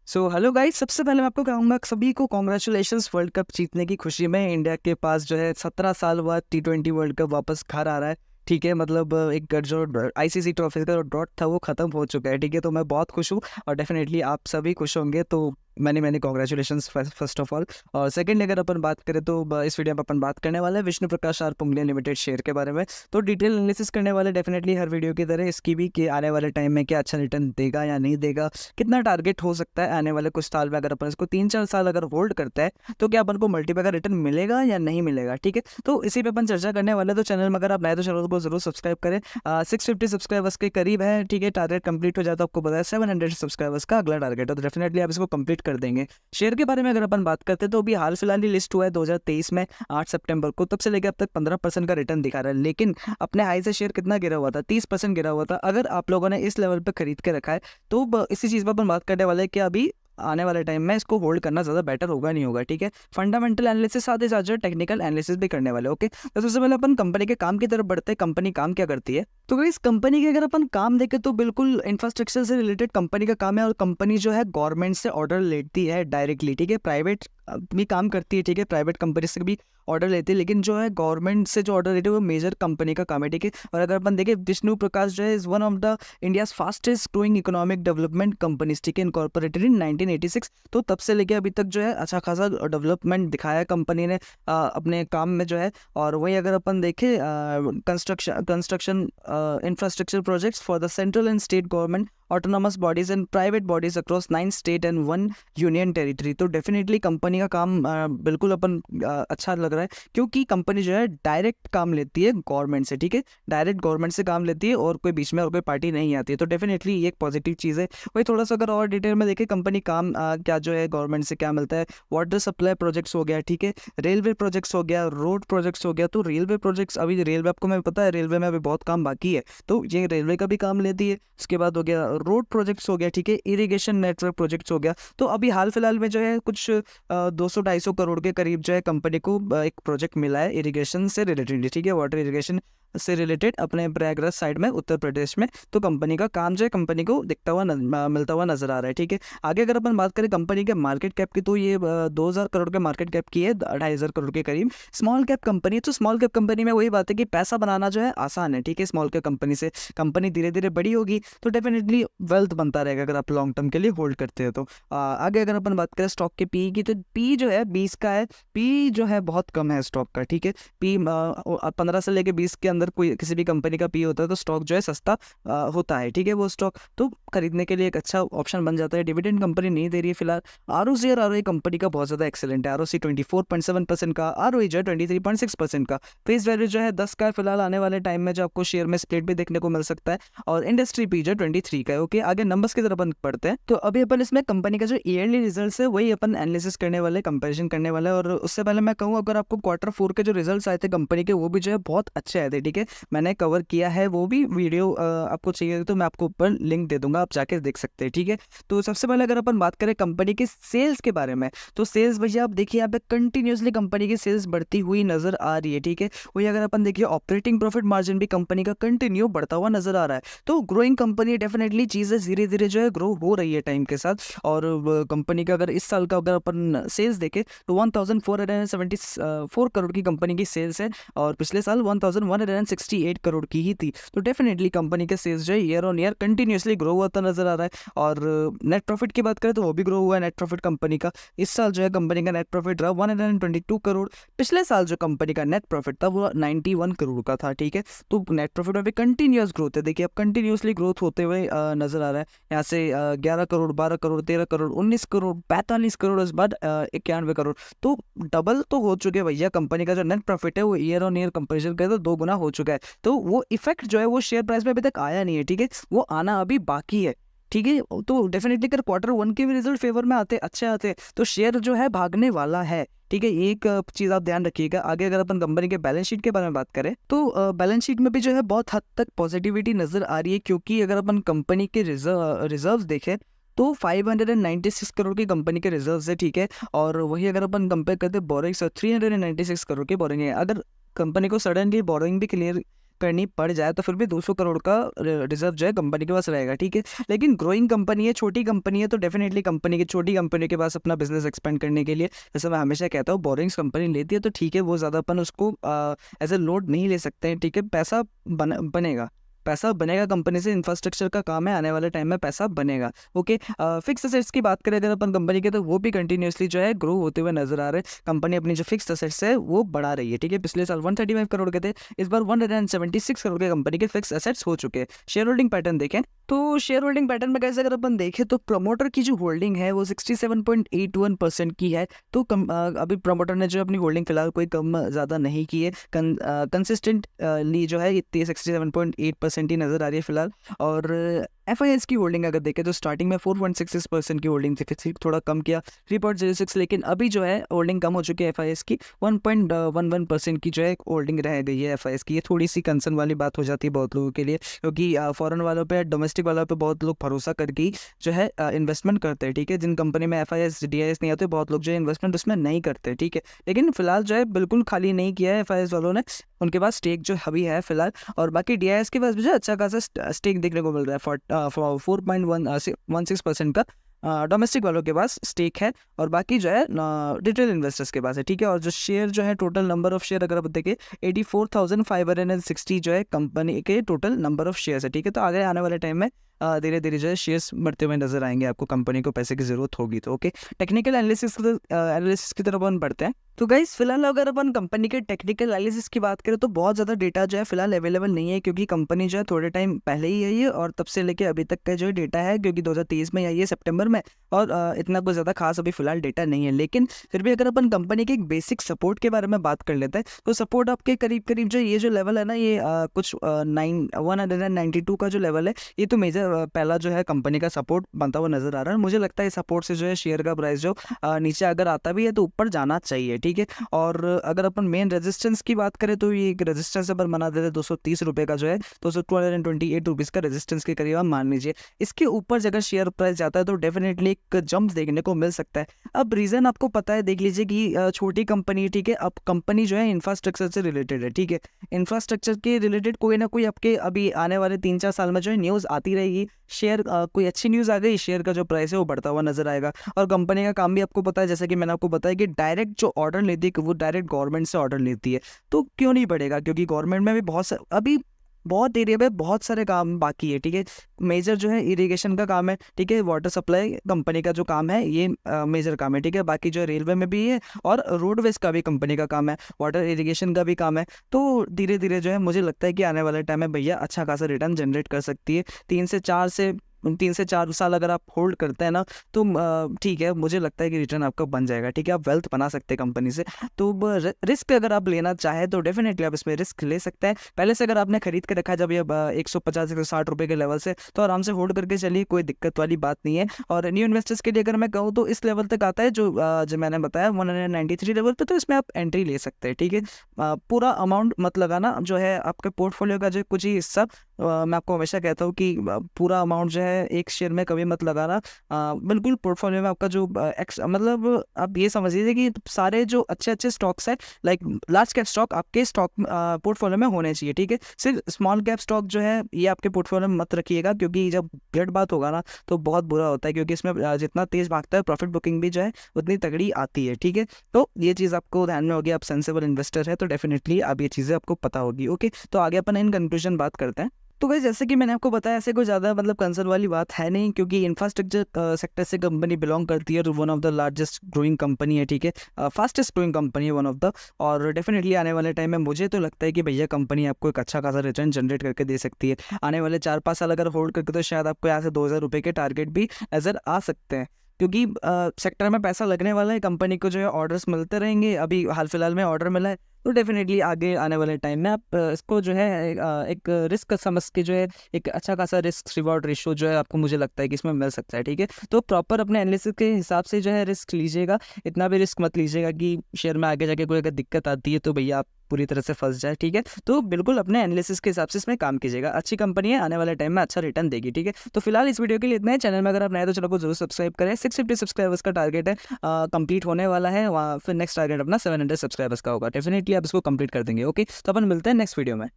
Hello guys, सबसे पहले मैं आपको कहूँगा सभी को कॉन्ग्रेचुलेशंस वर्ल्ड कप जीतने की खुशी में। इंडिया के पास जो है 17 साल बाद T20 वर्ल्ड कप वापस घर आ रहा है। ठीक है, मतलब एक जो आईसीसी ट्रॉफी का जो ड्रॉट था वो खत्म हो चुका है। ठीक है, तो मैं बहुत खुश हूँ और डेफिनेटली आप सभी खुश होंगे। तो मैंने मैंने कॉन्ग्रेचुलेशंस फर्स्ट ऑफ ऑल। और सेकंड, अगर अपन बात करें तो इस वीडियो में अपन बात करने वाले हैं विष्णु प्रकाश आर पुंगलिया लिमिटेड शेयर के बारे में। तो डिटेल एनालिसिस करने वाले डेफिनेटली हर वीडियो की तरह इसकी भी कि आने वाले टाइम में क्या अच्छा रिटर्न देगा या नहीं देगा, कितना टारगेट हो सकता है आने वाले कुछ साल में। अगर अपन इसको 3-4 साल अगर होल्ड करता है तो क्या अपन को मल्टीपल का रिटर्न मिलेगा या नहीं मिलेगा। ठीक है, तो इसी पे अपन चर्चा करने वाले। तो चैनल में अगर आप नए तो चैनल को जरूर सब्सक्राइब करें। 650 सब्सक्राइबर्स के करीब है। ठीक है, टारगेट कंप्लीट हो जाता है, आपको पता है 700 सब्सक्राइबर्स का अगला टारगेट है, तो डेफिनेटली आप इसको कंप्लीट कर देंगे। शेयर के बारे में अगर अपन बात करते हैं तो अभी हाल फिलहाल ही लिस्ट हुआ है 2023 में 8 सितंबर को, तब से लेकर अब तक 15% का रिटर्न दिखा रहा है। लेकिन अपने हाई से शेयर कितना गिरा हुआ था? 30% गिरा हुआ था। अगर आप लोगों ने इस लेवल पर खरीद के रखा है तो इसी चीज़ पर अपन बात करने वाले हैं कि अभी आने वाले टाइम में इसको होल्ड करना ज़्यादा बेटर होगा नहीं होगा। ठीक है, फंडामेंटल एनालिसिस साथ ही साथ जो टेक्निकल एनालिसिस भी करने वाले। ओके, तो सबसे पहले अपन कंपनी के काम की तरफ बढ़ते हैं। कंपनी काम क्या करती है? तो इस कंपनी के अगर अपन काम देखें तो बिल्कुल इंफ्रास्ट्रक्चर से रिलेटेड कंपनी का काम है। और कंपनी जो है गवर्नमेंट से ऑर्डर लेती है डायरेक्टली। ठीक है, प्राइवेट भी काम करती है। ठीक है, प्राइवेट कंपनी से भी ऑर्डर लेती है, लेकिन जो है गवर्नमेंट से जो ऑर्डर लेती है वो मेजर कंपनी का काम है। ठीक है, और अगर अपन देखें विष्णु प्रकाश जो है is one of the India's fastest growing economic development companies. ठीक है, इनकॉर्पोरेटेड इन 1986। तो तब से लेके अभी तक जो है अच्छा खासा डेवलपमेंट दिखाया कंपनी ने अपने काम में जो है। और वही अगर अपन देखें construction infrastructure projects for the central and state government autonomous bodies and private bodies across 9 state and 1 union territory. तो डेफिनेटली कंपनी का काम बिल्कुल अपन अच्छा लग रहा है, क्योंकि कंपनी जो है डायरेक्ट काम लेती है गवर्नमेंट से। ठीक है, डायरेक्ट गवर्नमेंट से काम लेती है और कोई बीच में और कोई पार्टी नहीं आती है। तो डेफिनेटली ये एक पॉजिटिव चीज़ है। वही थोड़ा सा अगर और डिटेल में देखें कंपनी काम क्या जो है गवर्नमेंट से क्या मिलता है। वाटर सप्लाई प्रोजेक्ट्स हो गया, ठीक है, रेलवे प्रोजेक्ट्स हो गया, रोड प्रोजेक्ट्स हो गया। तो रेलवे प्रोजेक्ट्स, अभी रेलवे आपको मैं पता है रेलवे में अभी बहुत काम बाकी है, तो ये रेलवे का भी काम लेती है। उसके बाद हो गया रोड प्रोजेक्ट्स हो गया, ठीक है, इरिगेशन नेटवर्क प्रोजेक्ट्स हो गया। तो अभी हाल फिलहाल में जो है कुछ 200-250 करोड़ के करीब जो है कंपनी को एक प्रोजेक्ट मिला है इरिगेशन से रिलेटेड। ठीक है, वाटर इरिगेशन से रिलेटेड अपने प्रयागराज साइड में उत्तर प्रदेश में। तो कंपनी का काम जो है कंपनी को दिखता हुआ मिलता हुआ नजर आ रहा है। ठीक है, आगे अगर अपन बात करें कंपनी के मार्केट कैप की, तो ये 2000 करोड़ के मार्केट कैप की है, 2500 करोड़ के करीब। स्मॉल कैप कंपनी है, तो स्मॉल कैप कंपनी में वही बात है कि पैसा बनाना जो है आसान है। ठीक है, स्मॉल कैप कंपनी से कंपनी धीरे धीरे बड़ी होगी तो डेफिनेटली वेल्थ बनता रहेगा अगर आप लॉन्ग टर्म के लिए होल्ड करते हो। तो आगे अगर अपन बात करें स्टॉक के पी की, तो पी जो है 20 का है। पी जो है बहुत कम है स्टॉक का। ठीक है, पी 15 से लेके 20 के अंदर कोई किसी भी कंपनी का पी होता है तो स्टॉक जो है सस्ता होता है। ठीक है, वो स्टॉक तो खरीदने के लिए एक अच्छा ऑप्शन बन जाता है। डिविडेंड कंपनी नहीं दे रही है फिलहाल। आरओसी और आरओई कंपनी का बहुत ज़्यादा एक्सेलेंट है। आरओसी 24.7% का, आरओई जो है 23.6% का। फेस वैल्यू जो है 10 का फिलहाल। आने वाले टाइम में जो आपको शेयर में स्प्लिट भी देखने को मिल सकता है। और इंडस्ट्री पी जो 23 का है। ओके, आगे नंबर्स की तरफ अपन पढ़ते हैं। तो अभी अपन इसमें कंपनी का जो ईयरली रिजल्ट्स है वही अपन एनालिसिस करने वाले, कंपैरिजन करने वाले। और उससे पहले मैं कहूँ अगर आपको Q4 के जो रिजल्ट्स आए थे कंपनी के वो भी जो है बहुत अच्छे आए थे। ठीक है, मैंने कवर किया है वो भी वीडियो, आपको चाहिए तो मैं आपको ऊपर लिंक दे दूंगा, आप जाके देख सकते हैं। ठीक है, तो सबसे पहले अगर अपन बात करें कंपनी के सेल्स के बारे में, तो सेल्स भैया आप देखिए यहाँ पे कंटिन्यूसली कंपनी की सेल्स बढ़ती हुई नजर आ रही है। ठीक है, वही अगर अपन देखिए ऑपरेटिंग प्रॉफिट मार्जिन भी कंपनी का कंटिन्यू बढ़ता हुआ नजर आ रहा है। तो ग्रोइंग कंपनी डेफिनेटली चीज़ें धीरे धीरे जो है ग्रो हो रही है टाइम के साथ। और कंपनी का अगर इस साल का अगर अपन सेल्स देखें तो 1474 करोड़ की कंपनी की सेल्स है, और पिछले साल 1168 करोड़ की ही थी। तो डेफिनेटली कंपनी के सेल्स जो है year on year continuously grow होता नजर आ रहा है। और नेट प्रॉफिट की बात करें तो वो भी ग्रो हुआ है। नेट प्रॉफिट कंपनी का इस साल जो है कंपनी का नेट प्रॉफिट रहा 122 करोड़। पिछले साल जो कंपनी का नेट प्रॉफिट था वो 91 करोड़ का था। ठीक है, तो नेट प्रॉफिट में भी कंटिन्यूस ग्रोथ है। देखिए अब कंटिन्यूसली ग्रोथ होते हुए नजर आ रहा है। यहाँ से 11 करोड़, 12 करोड़, 13 करोड़, 19 करोड़, 45 करोड़, इस बाद 91 करोड़। तो डबल तो हो चुके हैं भैया। कंपनी का जो नेट प्रॉफिट है वो ईयर ऑन ईयर कंपेरिजन करें तो 2 गुना हो चुका है। तो वो इफेक्ट जो है वो शेयर प्राइस में अभी तक आया नहीं है। ठीक है, वो आना अभी बाकी है। ठीक है, तो डेफिनेटली अगर Q1 के भी रिजल्ट फेवर में आते, अच्छे आते, तो शेयर जो है भागने वाला है। ठीक है, एक चीज़ आप ध्यान रखिएगा। आगे अगर अपन कंपनी के बैलेंस शीट के बारे में बात करें तो बैलेंस शीट में भी जो है बहुत हद तक पॉजिटिविटी नजर आ रही है, क्योंकि अगर अपन कंपनी के रिजर्व देखें तो 596 करोड़ की कंपनी के रिजर्व्स है। ठीक है, और वही अगर अपन कंपेयर करते हैं बोरिंग्स, 396 करोड़ की बोरिंग है। अगर कंपनी को सडनली बोरिंग भी क्लियर करनी पड़ जाए तो फिर भी 200 करोड़ का रिजर्व जो है कंपनी के पास रहेगा, ठीक है। लेकिन ग्रोइंग कंपनी है, छोटी कंपनी है, तो डेफिनेटली छोटी कंपनी के पास अपना बिजनेस एक्सपेंड करने के लिए, जैसे मैं हमेशा कहता हूँ, बोरिंग्स कंपनी लेती है तो ठीक है, वो ज़्यादा अपन उसको एज ए लोड नहीं ले सकते हैं, ठीक है। पैसा बनेगा कंपनी से, इंफ्रास्ट्रक्चर का काम है, आने वाले टाइम में पैसा बनेगा, ओके। फिक्स असेट्स की बात करें अगर अपन कंपनी के, तो वो भी कंटिन्यूसली जो है ग्रो होते हुए नजर आ रहे हैं। कंपनी अपनी जो फिक्स असेट्स है वो बढ़ा रही है, ठीक है। पिछले साल 135 करोड़ के थे, इस बार 176 करोड़ के कंपनी के फिक्स असेट्स हो चुके हैं। शेयर होल्डिंग पैटर्न देखें तो शेयर होल्डिंग पैटर्न में कैसे अगर अपन देखें तो प्रमोटर की जो होल्डिंग है वो 67.81% की है। तो अभी प्रमोटर ने जो अपनी होल्डिंग फिलहाल कोई कम ज़्यादा नहीं की है, कंसिस्टेंटली जो है इतनी 67.8% ही नज़र आ रही है फिलहाल। और FIS की होल्डिंग अगर देखें तो स्टार्टिंग में 4.66% की होल्डिंग थी, फिर थोड़ा कम किया 3.06, लेकिन अभी जो है होल्डिंग कम हो चुकी है FIS की, 1.11% की जो है होल्डिंग रह गई है FIS की। ये थोड़ी सी कंसर्न वाली बात हो जाती है बहुत लोगों के लिए, क्योंकि फॉरेन वालों पे, डोमेस्टिक वालों पे बहुत लोग भरोसा करके ही जो है इन्वेस्टमेंट करते हैं, ठीक है। जिन कंपनी में FIS DIS नहीं आते, बहुत लोग जो है इन्वेस्टमेंट उसमें नहीं करते, ठीक है। लेकिन फिलहाल जो है बिल्कुल खाली नहीं किया है FIS वालों ने, उनके पास स्टेक जो अभी है फिलहाल। और बाकी DIS के पास भी जो अच्छा खासा स्टेक देखने को मिल रहा है, 4.16% का डोमेस्टिक वालों के पास स्टेक है, और बाकी जो है रिटेल इन्वेस्टर्स के पास है, ठीक है। और जो शेयर जो है, टोटल नंबर ऑफ शेयर अगर आप देखें 84,560 जो है कंपनी के टोटल नंबर ऑफ शेयर्स है, ठीक है। तो आगे आने वाले टाइम में धीरे धीरे जो है शेयर्स बढ़ते हुए नजर आएंगे आपको, कंपनी को पैसे की जरूरत होगी तो, ओके। टेक्निकल एनालिसिस की तरफ अपन बढ़ते हैं। तो गाइस फिलहाल अगर अपन कंपनी के टेक्निकल एनालिसिस की बात करें तो बहुत ज़्यादा डेटा जो है फिलहाल अवेलेबल नहीं है, क्योंकि कंपनी जो है थोड़े टाइम पहले ही आई है, और तब से लेके अभी तक का जो डेटा है, क्योंकि 2023 में आई है सितंबर में, और इतना कुछ ज़्यादा खास अभी फिलहाल डेटा नहीं है। लेकिन फिर भी अगर अपन कंपनी के एक बेसिक सपोर्ट के बारे में बात कर लेते हैं तो सपोर्ट आपके करीब करीब जो ये जो लेवल है ना, ये कुछ 192 का जो लेवल है, ये तो मेजर पहला जो है कंपनी का सपोर्ट बनता हुआ नजर आ रहा है। मुझे लगता है इस सपोर्ट से जो है शेयर का प्राइस जो नीचे अगर आता भी है तो ऊपर जाना चाहिए, ठीक है। और अगर अपन मेन रेजिस्टेंस की बात करें तो ये एक रेजिस्टेंस अपन बना देते 230 रुपये का जो है, 228 रुपीज़ का रेजिस्टेंस के करीब आप मान लीजिए। इसके ऊपर अगर शेयर प्राइस जाता है तो डेफिनेटली एक जंप देखने को मिल सकता है। अब रीज़न आपको पता है, देख लीजिए कि छोटी कंपनी, ठीक है। अब कंपनी जो है इंफ्रास्ट्रक्चर से रिलेटेड है, ठीक है। इंफ्रास्ट्रक्चर के रिलेटेड कोई ना कोई आपके अभी आने वाले 3-4 साल में जो है न्यूज़ आती रहेगी। शेयर कोई अच्छी न्यूज़ आ गई, शेयर का जो प्राइस है वो बढ़ता हुआ नजर आएगा। और कंपनी का काम भी आपको पता है, जैसे कि मैंने आपको बताया कि डायरेक्ट जो ऑर्डर लेती है वो डायरेक्ट गवर्नमेंट से ऑर्डर लेती है, तो क्यों नहीं बढ़ेगा, क्योंकि गवर्नमेंट में भी अभी बहुत एरिया में बहुत सारे काम बाकी है, ठीक है। मेजर जो है इरिगेशन का काम है, ठीक है। वाटर सप्लाई कंपनी का जो काम है ये मेजर काम है, ठीक है। बाकी जो है रेलवे में भी है, और रोडवेज का भी कंपनी का काम है, वाटर इरिगेशन का भी काम है। तो धीरे धीरे जो है मुझे लगता है कि आने वाले टाइम में भैया अच्छा खासा रिटर्न जनरेट कर सकती है। 3 से 4 साल अगर आप होल्ड करते हैं ना, तो ठीक है, मुझे लगता है कि रिटर्न आपका बन जाएगा, ठीक है। आप वेल्थ बना सकते हैं कंपनी से। तो रिस्क अगर आप लेना चाहें तो डेफिनेटली आप इसमें रिस्क ले सकते हैं। पहले से अगर आपने खरीद के रखा है जब ये 150-160 रुपये के लेवल से, तो आराम से होल्ड करके चलिए, कोई दिक्कत वाली बात नहीं है। और न्यू इन्वेस्टर्स के लिए अगर मैं कहूँ तो इस लेवल तक आता है जो मैंने बताया 193 लेवल पे, तो इसमें आप एंट्री ले सकते हैं, ठीक है। पूरा अमाउंट मत लगाना, जो है आपके पोर्टफोलियो का जो कुछ ही हिस्सा, मैं आपको हमेशा कहता हूँ कि पूरा अमाउंट जो है एक शेयर में कभी मत लगाना। बिल्कुल पोर्टफोलियो में आपका जो मतलब आप ये समझ लीजिए कि सारे जो अच्छे स्टॉक्स हैं, लाइक लार्ज कैप स्टॉक आपके स्टॉक पोर्टफोलियो में होने चाहिए, ठीक है। सिर्फ स्मॉल कैप स्टॉक जो है ये आपके पोर्टफोलियो में मत रखिएगा, क्योंकि जब गलत बात होगा ना तो बहुत बुरा होता है, क्योंकि इसमें जितना तेज भागता है प्रॉफिट बुकिंग भी जो है उतनी तगड़ी आती है, ठीक है। तो ये चीज़ आपको ध्यान में होगी, आप सेंसिबल इन्वेस्टर है तो डेफिनेटली आप ये चीज़ें आपको पता होगी, ओके। तो आगे अपन इन कंक्लूजन बात करते हैं। तो भाई जैसे कि मैंने आपको बताया, ऐसे कोई ज़्यादा मतलब कंसर्न वाली बात है नहीं, क्योंकि इंफ्रास्ट्रक्चर सेक्टर से कंपनी बिलोंग करती है, और one of the largest growing company है, ठीक है। फास्टेस्ट ग्रोइंग कंपनी है वन ऑफ द। और डेफिनेटली आने वाले टाइम में मुझे तो लगता है कि भैया कंपनी आपको एक अच्छा खासा रिटर्न जनरेट करके दे सकती है। आने वाले 4-5 साल अगर होल्ड करके तो शायद आपको यहाँ से 2,000 रुपये के टारगेट भी नज़र आ सकते हैं, क्योंकि सेक्टर में पैसा लगने वाला है, कंपनी को जो है ऑर्डर्स मिलते रहेंगे। अभी हाल फिलहाल में ऑर्डर मिला है, तो डेफिनेटली आगे आने वाले टाइम में आप इसको जो है एक रिस्क समझ के जो है एक अच्छा खासा रिस्क रिवॉर्ड रेशो जो है आपको, मुझे लगता है कि इसमें मिल सकता है, ठीक है। तो प्रॉपर अपने एनालिसिस के हिसाब से जो है रिस्क लीजिएगा, इतना भी रिस्क मत लीजिएगा कि शेयर में आगे जाके कोई अगर दिक्कत आती है तो भैया आप पूरी तरह से फंस जाए, ठीक है। तो बिल्कुल अपने एनालिसिस के हिसाब से इसमें काम कीजिएगा। अच्छी कंपनी है, आने वाले टाइम में अच्छा रिटर्न देगी, ठीक है। तो फिलहाल इस वीडियो के लिए इतना है। चैनल में अगर आप नए तो चैनल को जरूर सब्सक्राइब करें। 650 सब्सक्राइबर्स का टारगेट है, कंप्लीट होने वाला है वहाँ, फिर नेक्स्ट टारगेट अपना 700 सब्सक्राइबर्स का होगा। डेफिनेटली आप इसको कंप्लीट कर देंगे, ओके। तो अपन मिलते हैं नेक्स्ट वीडियो में।